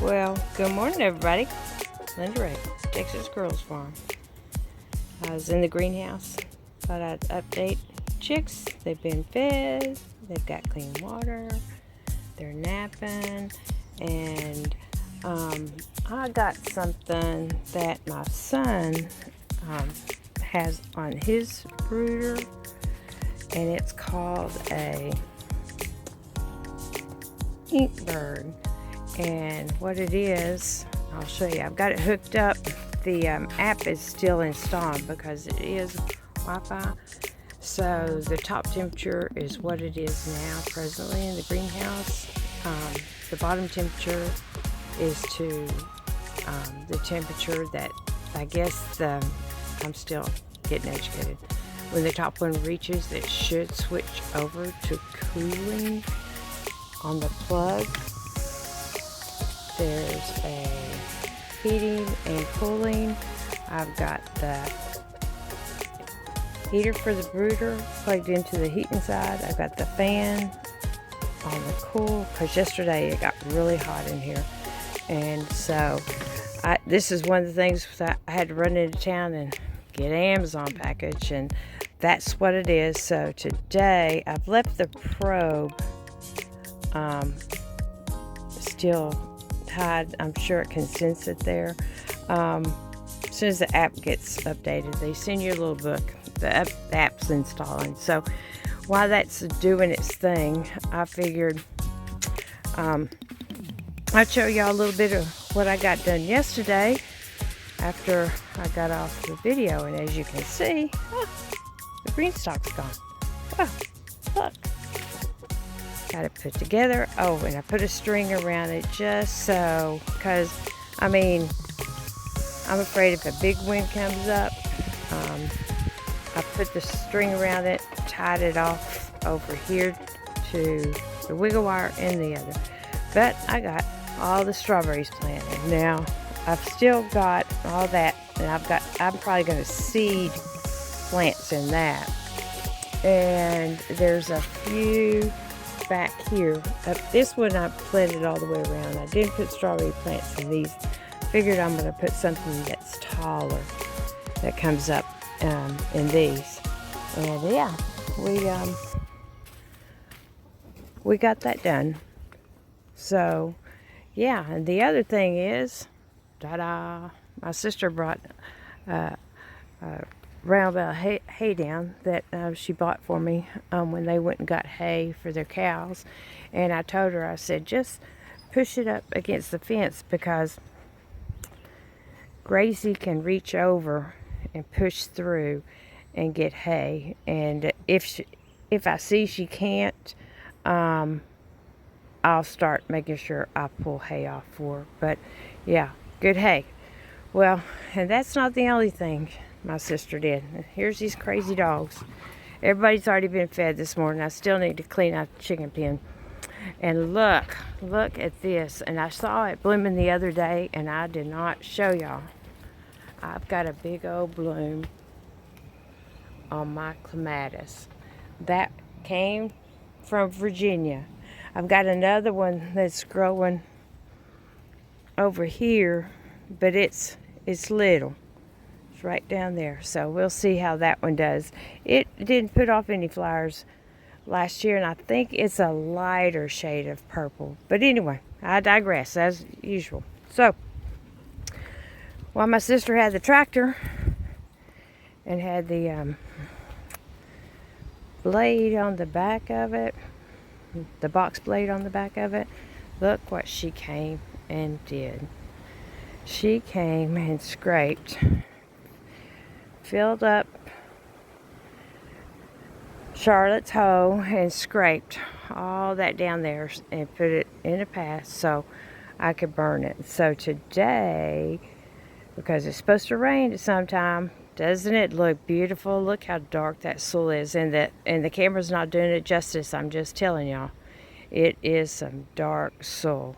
Well, good morning, everybody. Linda Ray, Texas Girls Farm. I was in the greenhouse. Thought I'd update chicks. They've been fed. They've got clean water. They're napping. And I got something that my son has on his brooder. And it's called a inkbird. And what it is, I'll show you. I've got it hooked up. The app is still installed because it is Wi-Fi. So the top temperature is what it is now presently in the greenhouse. The bottom temperature is to the temperature that I guess I'm still getting educated. When the top one reaches, it should switch over to cooling on the plug. There's a heating and cooling. I've got the heater for the brooder plugged into the heating side. I've got the fan on the cool because yesterday it got really hot in here. And so this is one of the things that I had to run into town and get an Amazon package, and that's what it is. So today I've left the probe still tied. I'm sure it can sense it there. As soon as the app gets updated, they send you a little book. The app's installing. So while that's doing its thing, I figured I'd show y'all a little bit of what I got done yesterday after I got off the video. And as you can see, the green stalk's gone. Oh, look. Got it put together. Oh, and I put a string around it just so, because I'm afraid if a big wind comes up, I put the string around it, tied it off over here to the wiggle wire in the other. But I got all the strawberries planted. Now I've still got all that, and I'm probably going to seed plants in that. And there's a few back here. This one I planted all the way around. I didn't put strawberry plants in these. Figured I'm going to put something that's taller that comes up in these. And yeah, we got that done. So yeah, and the other thing is, ta-da! My sister brought roundabout hay down that she bought for me when they went and got hay for their cows. And I told her, I said, just push it up against the fence because Gracie can reach over and push through and get hay. And if I see she can't, I'll start making sure I pull hay off for her. But yeah, good hay. Well, and that's not the only thing my sister did. Here's these crazy dogs. Everybody's already been fed this morning. I still need to clean out the chicken pen. And look at this. And I saw it blooming the other day, and I did not show y'all. I've got a big old bloom on my clematis. That came from Virginia. I've got another one that's growing over here, but it's little. Right down there. So we'll see how that one does. It didn't put off any flowers last year, and I think it's a lighter shade of purple. But anyway, I digress as usual. So while my sister had the tractor and had the blade on the back of it, the box blade on the back of it, look what she came and did. She came and scraped, filled up Charlotte's hoe and scraped all that down there and put it in a path so I could burn it. So today, because it's supposed to rain at some time, doesn't it look beautiful? Look how dark that soil is, and the camera's not doing it justice. I'm just telling y'all, it is some dark soil.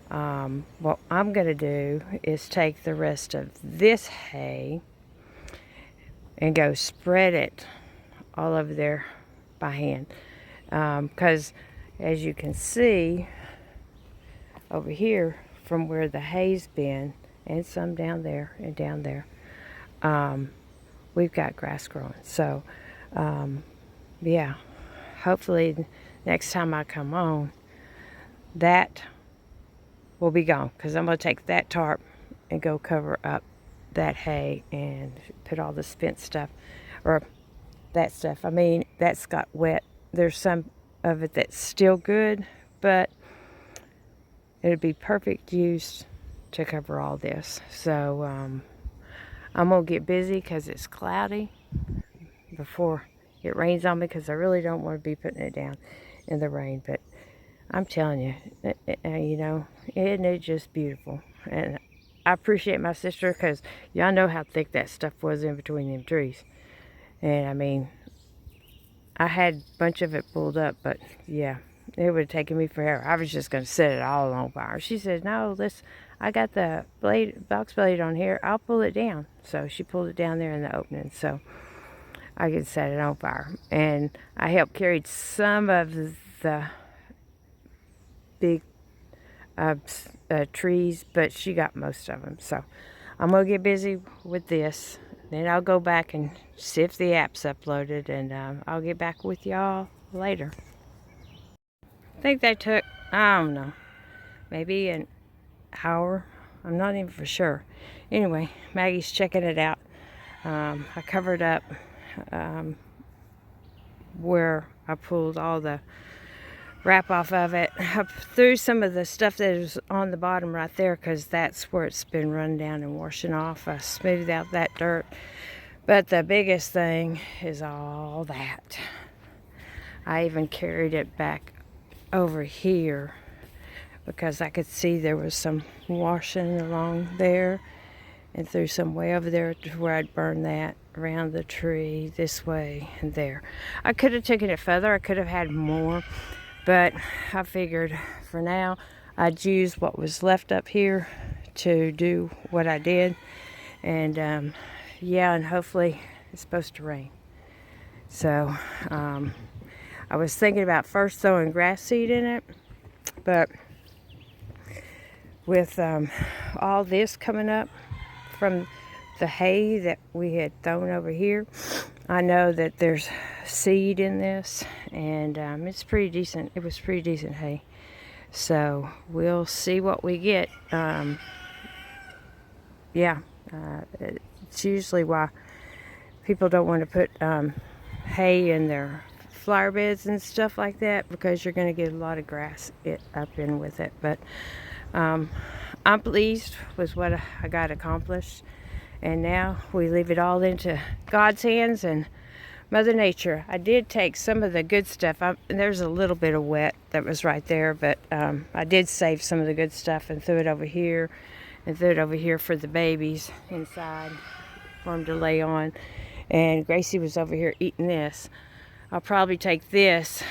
What I'm going to do is take the rest of this hay and go spread it all over there by hand. Because as you can see over here, from where the hay's been, and some down there and down there, we've got grass growing. So, yeah, hopefully next time I come on, that will be gone, because I'm going to take that tarp and go cover up that hay and put all the spent stuff, or that stuff. I mean, that's got wet. There's some of it that's still good, but it'd be perfect use to cover all this. So I'm gonna get busy because it's cloudy before it rains on me, because I really don't want to be putting it down in the rain. But I'm telling you, you know, isn't it just beautiful? And I appreciate my sister, because y'all know how thick that stuff was in between them trees. And I mean, I had a bunch of it pulled up, but yeah, it would have taken me forever. I was just going to set it all on fire. She said, no, I got the box blade on here. I'll pull it down. So she pulled it down there in the opening, so I could set it on fire. And I helped carry some of the big trees, but she got most of them. So I'm going to get busy with this. Then I'll go back and see if the app's uploaded, and I'll get back with y'all later. I think they took, I don't know, maybe an hour. I'm not even for sure. Anyway, Maggie's checking it out. I covered up where I pulled all the wrap off of it. I threw some of the stuff that was on the bottom right there, because that's where it's been run down and washing off. I smoothed out that dirt. But the biggest thing is all that. I even carried it back over here, because I could see there was some washing along there, and threw some way over there to where I'd burn that around the tree this way and there. I could have taken it further. I could have had more. But I figured for now I'd use what was left up here to do what I did. And yeah, and hopefully it's supposed to rain. So I was thinking about first throwing grass seed in it. But with all this coming up from the hay that we had thrown over here, I know that there's seed in this, and it's pretty decent. It was pretty decent hay, so we'll see what we get. Yeah, it's usually why people don't want to put hay in their flower beds and stuff like that, because you're going to get a lot of grass up in with it. But I'm pleased with what I got accomplished. And now we leave it all into God's hands and Mother Nature. I did take some of the good stuff. There's a little bit of wet that was right there, but I did save some of the good stuff and threw it over here, and threw it over here for the babies inside for them to lay on. And Gracie was over here eating this. I'll probably take this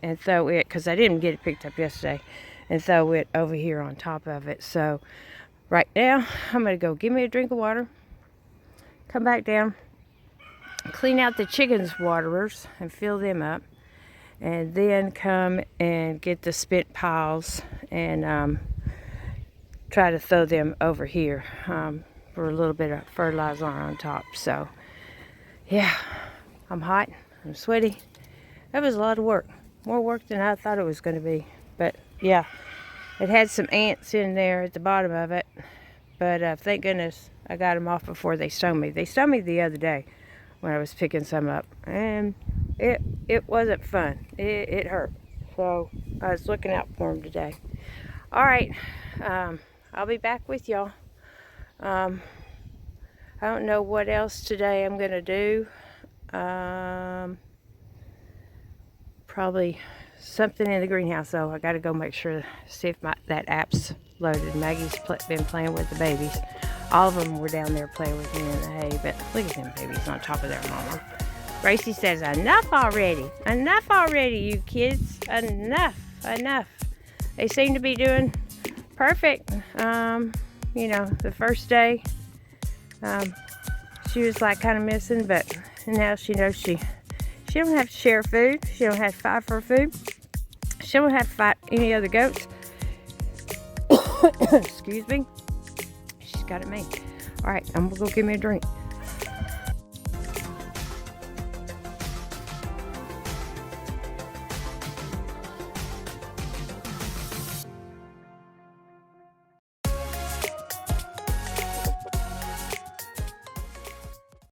and throw it, because I didn't get it picked up yesterday, and throw it over here on top of it. So right now I'm going to go give me a drink of water, come back down, clean out the chickens' waterers and fill them up, and then come and get the spent piles and try to throw them over here for a little bit of fertilizer on top. So yeah, I'm hot, I'm sweaty. That was a lot of work, more work than I thought it was going to be. But yeah, it had some ants in there at the bottom of it, but thank goodness I got them off before they stung me. They stung me the other day when I was picking some up, and it wasn't fun. It hurt. So I was looking out for them today. All right, I'll be back with y'all. I don't know what else today I'm gonna do. Probably something in the greenhouse, though. I gotta go make sure, see if that app's loaded. Maggie's been playing with the babies. All of them were down there playing with me in the hay, but look at them babies on top of their mama. Gracie says, enough already. Enough already, you kids. Enough. Enough. They seem to be doing perfect. You know, the first day, she was like kind of missing, but now she knows she don't have to share food. She don't have to fight for food. She don't have to fight any other goats. Excuse me. She's got it made. All right, I'm gonna go get me a drink.